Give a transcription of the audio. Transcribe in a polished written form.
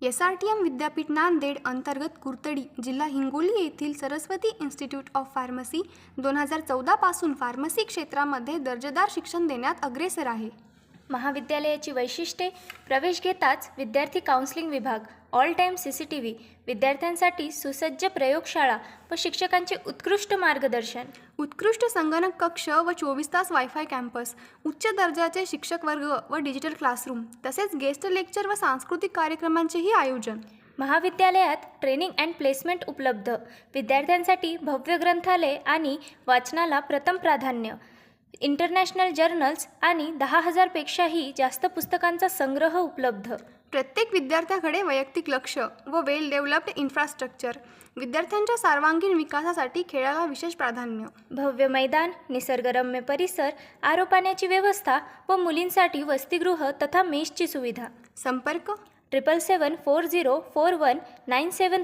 SRTM विद्यापीठ नांदेड अंतर्गत कुर्तडी जिल्हा हिंगोली येथील सरस्वती इन्स्टिट्यूट ऑफ फार्मसी 2014 पासून फार्मसी क्षेत्रामध्ये दर्जेदार शिक्षण देण्यात अग्रेसर आहे. महाविद्यालयाची वैशिष्ट्ये: प्रवेश घेताच विद्यार्थी काउन्सिलिंग विभाग, ऑल टाईम CCTV, विद्यार्थ्यांसाठी सुसज्ज प्रयोगशाळा व शिक्षकांचे उत्कृष्ट मार्गदर्शन, उत्कृष्ट संगणक कक्ष व 24 तास वायफाय कॅम्पस, उच्च दर्जाचे शिक्षक वर्ग व डिजिटल क्लासरूम, तसेच गेस्ट लेक्चर व सांस्कृतिक कार्यक्रमांचेही आयोजन. महाविद्यालयात ट्रेनिंग अँड प्लेसमेंट उपलब्ध, विद्यार्थ्यांसाठी भव्य ग्रंथालय आणि वाचनाला प्रथम प्राधान्य, इंटरनॅशनल जर्नल्स आणि 10,000 पेक्षाही जास्त पुस्तकांचा संग्रह उपलब्ध. प्रत्येक विद्यार्थ्याकडे वैयक्तिक लक्ष व वेल डेव्हलप्ड इन्फ्रास्ट्रक्चर, विद्यार्थ्यांच्या सर्वांगीण विकासासाठी खेळाला विशेष प्राधान्य. भव्य मैदान, निसर्गरम्य परिसर, आरो पाण्याची व्यवस्था व मुलींसाठी वसतिगृह तथा मेसची सुविधा. संपर्क 777404197